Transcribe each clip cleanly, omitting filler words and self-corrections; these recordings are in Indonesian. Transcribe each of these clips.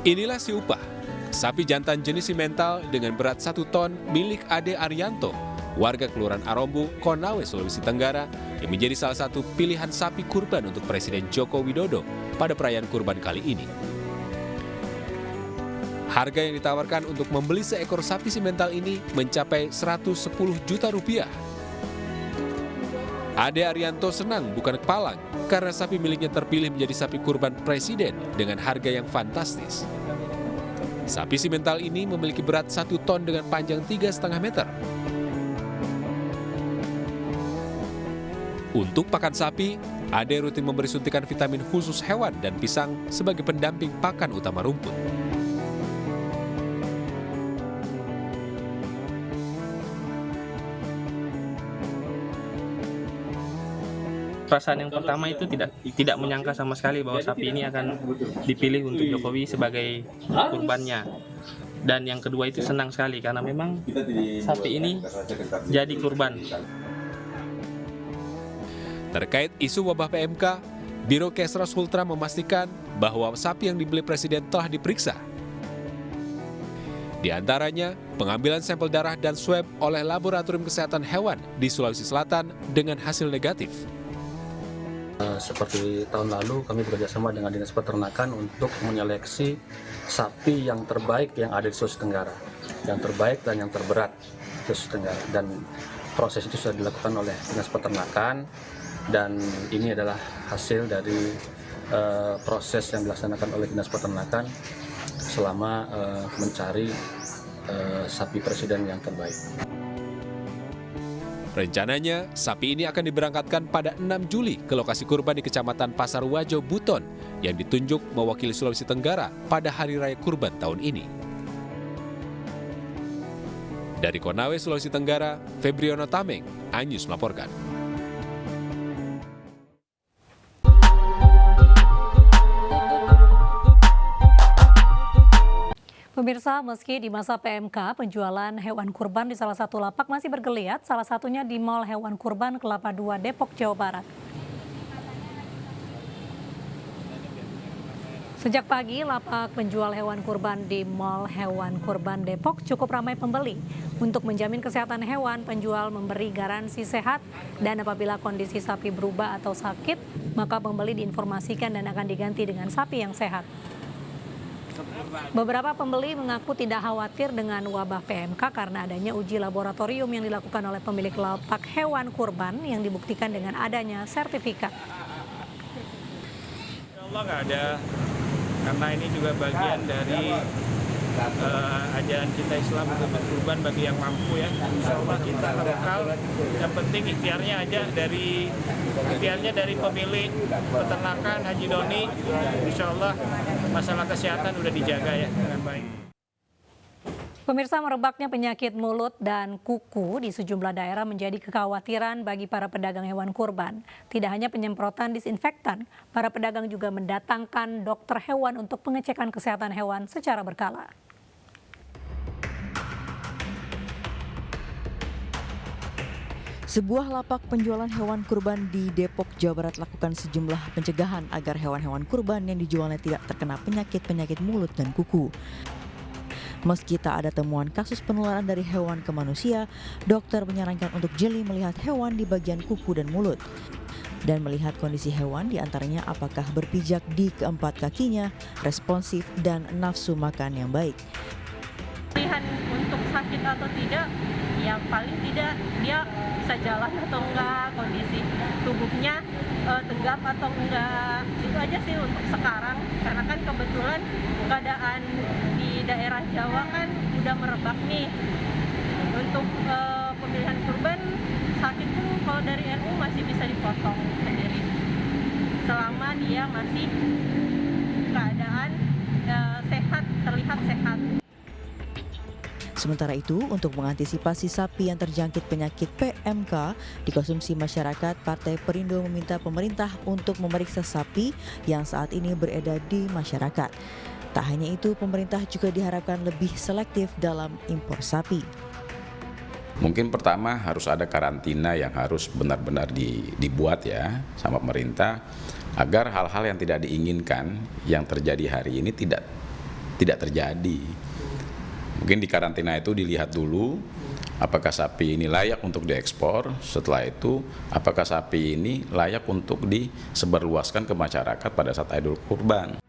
Inilah si Upah, sapi jantan jenis simental dengan berat 1 ton milik Ade Arianto, warga Kelurahan Arombu, Konawe, Sulawesi Tenggara, yang menjadi salah satu pilihan sapi kurban untuk Presiden Joko Widodo pada perayaan kurban kali ini. Harga yang ditawarkan untuk membeli seekor sapi simental ini mencapai 110 juta rupiah. Ade Arianto senang bukan kepalang karena sapi miliknya terpilih menjadi sapi kurban presiden dengan harga yang fantastis. Sapi simental ini memiliki berat 1 ton dengan panjang 3,5 meter. Untuk pakan sapi, Ade rutin memberi suntikan vitamin khusus hewan dan pisang sebagai pendamping pakan utama rumput. Perasaan yang pertama itu tidak menyangka sama sekali bahwa sapi ini akan dipilih untuk Jokowi sebagai kurbannya. Dan yang kedua itu senang sekali karena memang sapi ini jadi kurban. Terkait isu wabah PMK, Biro Kesras Sultra memastikan bahwa sapi yang dibeli Presiden telah diperiksa. Di antaranya, pengambilan sampel darah dan swab oleh Laboratorium Kesehatan Hewan di Sulawesi Selatan dengan hasil negatif. Seperti tahun lalu kami bekerjasama dengan Dinas Peternakan untuk menyeleksi sapi yang terbaik yang ada di Sulawesi Tenggara, yang terbaik dan yang terberat di Sulawesi Tenggara. Dan proses itu sudah dilakukan oleh Dinas Peternakan dan ini adalah hasil dari proses yang dilaksanakan oleh Dinas Peternakan selama mencari sapi presiden yang terbaik. Rencananya, sapi ini akan diberangkatkan pada 6 Juli ke lokasi kurban di Kecamatan Pasar Wajo, Buton, yang ditunjuk mewakili Sulawesi Tenggara pada Hari Raya Kurban tahun ini. Dari Konawe, Sulawesi Tenggara, Febriono Tameng, Anyus melaporkan. Pemirsa, meski di masa PMK, penjualan hewan kurban di salah satu lapak masih bergeliat, salah satunya di Mall Hewan Kurban Kelapa II, Depok, Jawa Barat. Sejak pagi, lapak penjual hewan kurban di Mall Hewan Kurban Depok cukup ramai pembeli. Untuk menjamin kesehatan hewan, penjual memberi garansi sehat dan apabila kondisi sapi berubah atau sakit, maka pembeli diinformasikan dan akan diganti dengan sapi yang sehat. Beberapa pembeli mengaku tidak khawatir dengan wabah PMK karena adanya uji laboratorium yang dilakukan oleh pemilik lapak hewan kurban yang dibuktikan dengan adanya sertifikat. Insya Allah nggak ada, karena ini juga bagian dari ajaran kita Islam untuk berkurban bagi yang mampu ya. Insya Allah kita lokal, yang penting ikhtiarnya aja dari pemilik peternakan Haji Doni. Insya Allah masalah kesehatan udah dijaga ya dengan baik. Pemirsa, merebaknya penyakit mulut dan kuku di sejumlah daerah menjadi kekhawatiran bagi para pedagang hewan kurban. Tidak hanya penyemprotan disinfektan, para pedagang juga mendatangkan dokter hewan untuk pengecekan kesehatan hewan secara berkala. Sebuah lapak penjualan hewan kurban di Depok, Jawa Barat lakukan sejumlah pencegahan agar hewan-hewan kurban yang dijualnya tidak terkena penyakit-penyakit mulut dan kuku. Meski tak ada temuan kasus penularan dari hewan ke manusia, dokter menyarankan untuk jeli melihat hewan di bagian kuku dan mulut. Dan melihat kondisi hewan diantaranya apakah berpijak di keempat kakinya, responsif, dan nafsu makan yang baik. Pilihan untuk sakit atau tidak, ya paling tidak dia bisa jalan atau enggak, kondisi tubuhnya tegap atau enggak, itu aja sih untuk sekarang. Karena kan kebetulan keadaan di daerah Jawa kan udah merebak nih. Untuk pemilihan kurban sakit pun kalau dari NU masih bisa dipotong sendiri selama dia masih keadaan sehat, terlihat sehat. Sementara itu, untuk mengantisipasi sapi yang terjangkit penyakit PMK dikonsumsi masyarakat, Partai Perindo meminta pemerintah untuk memeriksa sapi yang saat ini beredar di masyarakat. Tak hanya itu, pemerintah juga diharapkan lebih selektif dalam impor sapi. Mungkin pertama harus ada karantina yang harus benar-benar dibuat ya sama pemerintah agar hal-hal yang tidak diinginkan yang terjadi hari ini tidak tidak terjadi. Mungkin di karantina itu dilihat dulu apakah sapi ini layak untuk diekspor, setelah itu apakah sapi ini layak untuk disebarluaskan ke masyarakat pada saat Idul Kurban.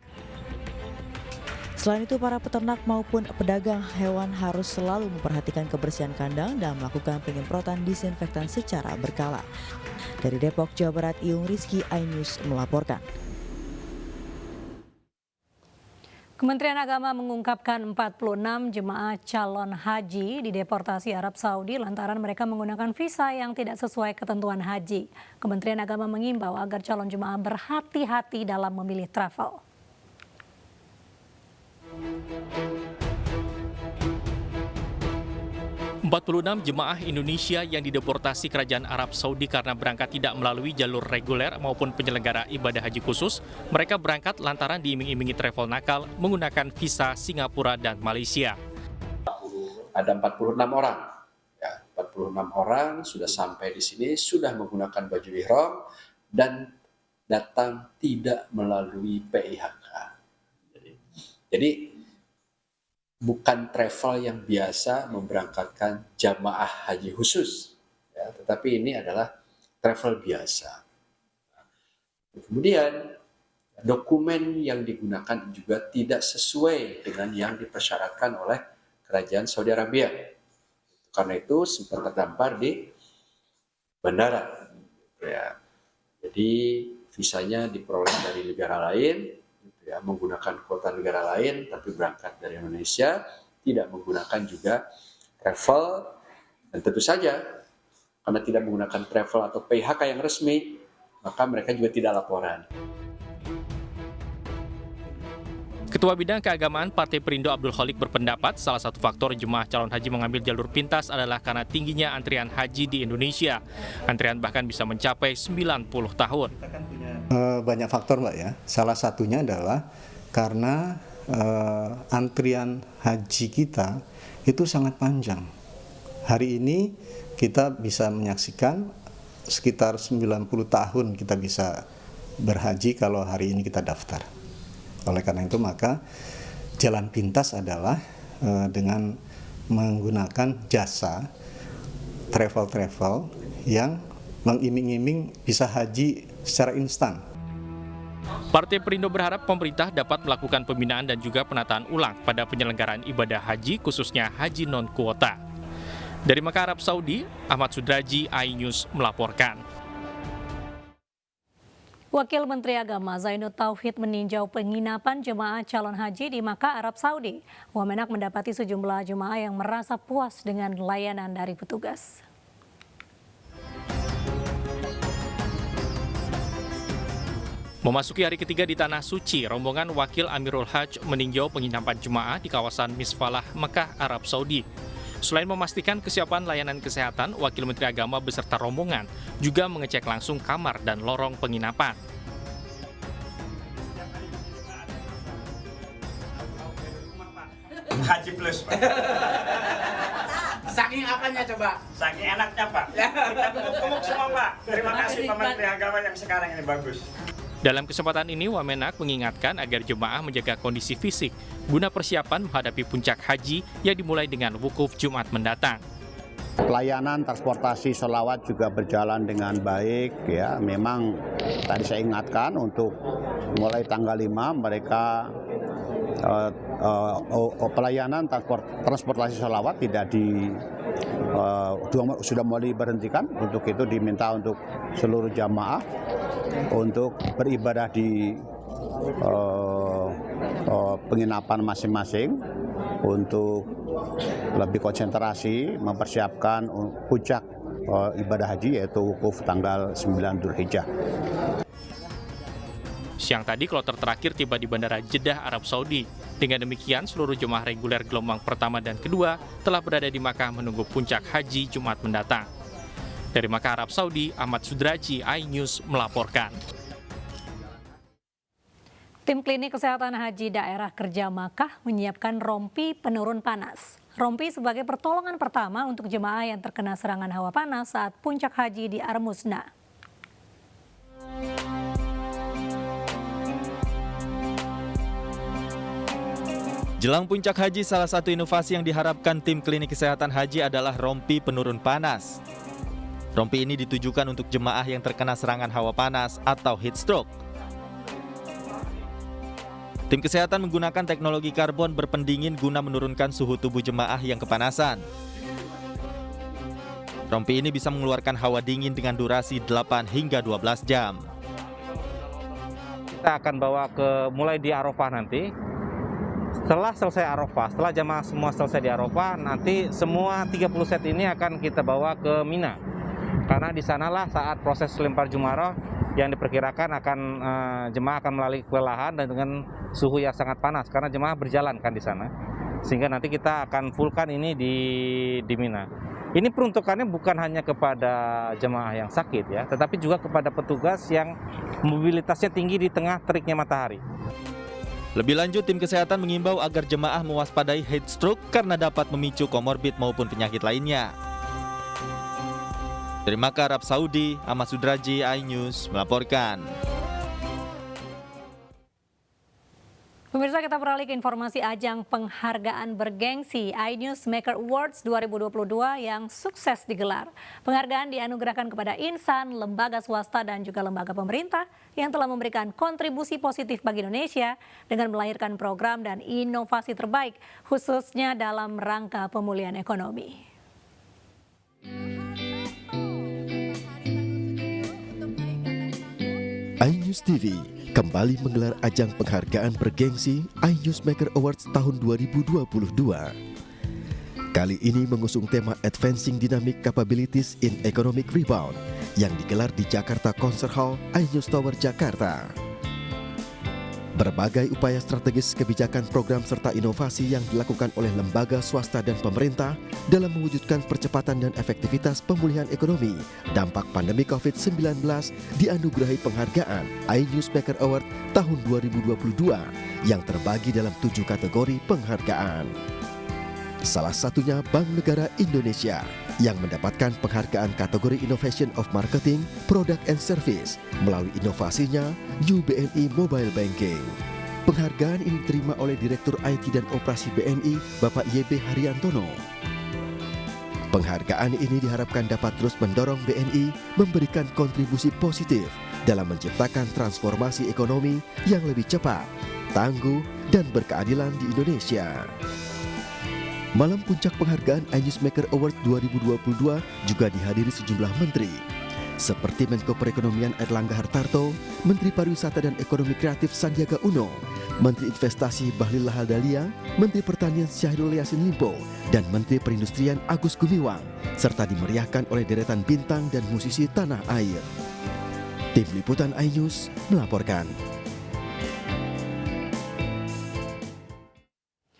Selain itu, para peternak maupun pedagang hewan harus selalu memperhatikan kebersihan kandang dan melakukan penyemprotan disinfektan secara berkala. Dari Depok, Jawa Barat, Iyung Rizky, iNews melaporkan. Kementerian Agama mengungkapkan 46 jemaah calon haji dideportasi Arab Saudi lantaran mereka menggunakan visa yang tidak sesuai ketentuan haji. Kementerian Agama mengimbau agar calon jemaah berhati-hati dalam memilih travel. 46 jemaah Indonesia yang dideportasi Kerajaan Arab Saudi karena berangkat tidak melalui jalur reguler maupun penyelenggara ibadah haji khusus. Mereka berangkat lantaran diiming-imingi travel nakal menggunakan visa Singapura dan Malaysia. Ada 46 orang. Ya, 46 orang sudah sampai di sini, sudah menggunakan baju ihram dan datang tidak melalui PIHK. Jadi bukan travel yang biasa memberangkatkan jamaah haji khusus, ya, tetapi ini adalah travel biasa. Kemudian dokumen yang digunakan juga tidak sesuai dengan yang dipersyaratkan oleh Kerajaan Saudi Arabia. Karena itu sempat terdampar di bandara. Ya. Jadi visanya diperoleh dari negara lain, ya, menggunakan kuota negara lain, tapi berangkat dari Indonesia, tidak menggunakan juga travel, dan tentu saja karena tidak menggunakan travel atau PHK yang resmi, maka mereka juga tidak laporan. Ketua Bidang Keagamaan Partai Perindo Abdul Khalik berpendapat salah satu faktor jemaah calon haji mengambil jalur pintas adalah karena tingginya antrian haji di Indonesia. Antrian bahkan bisa mencapai 90 tahun. Banyak faktor, Mbak, ya. Salah satunya adalah karena antrian haji kita itu sangat panjang. Hari ini kita bisa menyaksikan sekitar 90 tahun kita bisa berhaji kalau hari ini kita daftar. Oleh karena itu maka jalan pintas adalah dengan menggunakan jasa travel yang mengiming-iming bisa haji secara instan. Partai Perindo berharap pemerintah dapat melakukan pembinaan dan juga penataan ulang pada penyelenggaraan ibadah haji, khususnya haji non-kuota. Dari Mekah, Arab Saudi, Ahmad Sudraji, iNews melaporkan. Wakil Menteri Agama Zainud Tauhid meninjau penginapan jemaah calon haji di Makkah, Arab Saudi. Wamenak mendapati sejumlah jemaah yang merasa puas dengan layanan dari petugas. Memasuki hari ketiga di Tanah Suci, rombongan Wakil Amirul Hajj meninjau penginapan jemaah di kawasan Misfalah, Mekah, Arab Saudi. Selain memastikan kesiapan layanan kesehatan, Wakil Menteri Agama beserta rombongan juga mengecek langsung kamar dan lorong penginapan. Haji Plus, Pak. Saking apanya coba? Saking enaknya, Pak. Kita gemuk semua, Pak. Terima kasih Pak Menteri Agama yang sekarang ini bagus. Dalam kesempatan ini, Wamenak mengingatkan agar jemaah menjaga kondisi fisik guna persiapan menghadapi puncak haji yang dimulai dengan wukuf Jumat mendatang. Pelayanan transportasi sholawat juga berjalan dengan baik, ya. Memang tadi saya ingatkan untuk mulai tanggal 5 mereka pelayanan transportasi sholawat tidak sudah mulai diberhentikan. Untuk itu diminta untuk seluruh jamaah untuk beribadah di penginapan masing-masing untuk lebih konsentrasi mempersiapkan puncak ibadah haji yaitu wukuf tanggal 9 Dzulhijjah. Siang tadi kloter terakhir tiba di Bandara Jeddah, Arab Saudi. Dengan demikian, seluruh jemaah reguler gelombang pertama dan kedua telah berada di Makkah menunggu puncak haji Jumat mendatang. Dari Makkah, Arab Saudi, Ahmad Sudraji, iNews melaporkan. Tim Klinik Kesehatan Haji Daerah Kerja Makkah menyiapkan rompi penurun panas. Rompi sebagai pertolongan pertama untuk jemaah yang terkena serangan hawa panas saat puncak haji di Armusna. Jelang puncak haji, salah satu inovasi yang diharapkan tim klinik kesehatan haji adalah rompi penurun panas. Rompi ini ditujukan untuk jemaah yang terkena serangan hawa panas atau heat stroke. Tim kesehatan menggunakan teknologi karbon berpendingin guna menurunkan suhu tubuh jemaah yang kepanasan. Rompi ini bisa mengeluarkan hawa dingin dengan durasi 8 hingga 12 jam. Kita akan bawa mulai di Arafah nanti. Setelah selesai Arafah, setelah jamaah semua selesai di Arafah, nanti semua 30 set ini akan kita bawa ke Mina. Karena di sanalah saat proses lempar jumarah yang diperkirakan akan jemaah akan melalui kelelahan dan dengan suhu yang sangat panas karena jemaah berjalan kan di sana. Sehingga nanti kita akan fullkan ini di Mina. Ini peruntukannya bukan hanya kepada jemaah yang sakit ya, tetapi juga kepada petugas yang mobilitasnya tinggi di tengah teriknya matahari. Lebih lanjut, tim kesehatan mengimbau agar jemaah mewaspadai heat stroke karena dapat memicu komorbid maupun penyakit lainnya. Dari Makkah, Arab Saudi, Ahmad Sudraji, iNews melaporkan. Pemirsa, kita beralih ke informasi ajang penghargaan bergengsi iNews Maker Awards 2022 yang sukses digelar. Penghargaan dianugerahkan kepada insan, lembaga swasta dan juga lembaga pemerintah yang telah memberikan kontribusi positif bagi Indonesia dengan melahirkan program dan inovasi terbaik khususnya dalam rangka pemulihan ekonomi. iNews TV kembali menggelar ajang penghargaan bergengsi iNews Maker Awards tahun 2022. Kali ini mengusung tema Advancing Dynamic Capabilities in Economic Rebound yang digelar di Jakarta Concert Hall iNews Tower, Jakarta. Berbagai upaya strategis kebijakan program serta inovasi yang dilakukan oleh lembaga swasta dan pemerintah dalam mewujudkan percepatan dan efektivitas pemulihan ekonomi dampak pandemi COVID-19 dianugerahi penghargaan iNews Maker Award tahun 2022 yang terbagi dalam 7 kategori penghargaan. Salah satunya Bank Negara Indonesia yang mendapatkan penghargaan kategori Innovation of Marketing, Product and Service melalui inovasinya New BNI Mobile Banking. Penghargaan ini diterima oleh Direktur IT dan Operasi BNI, Bapak YB Haryantono. Penghargaan ini diharapkan dapat terus mendorong BNI memberikan kontribusi positif dalam menciptakan transformasi ekonomi yang lebih cepat, tangguh, dan berkeadilan di Indonesia. Malam puncak penghargaan iNews Maker Award 2022 juga dihadiri sejumlah menteri, seperti Menko Perekonomian Airlangga Hartarto, Menteri Pariwisata dan Ekonomi Kreatif Sandiaga Uno, Menteri Investasi Bahlil Lahadalia, Menteri Pertanian Syahrul Yassin Limpo, dan Menteri Perindustrian Agus Gumiwang, serta dimeriahkan oleh deretan bintang dan musisi tanah air. Tim Liputan iNews melaporkan.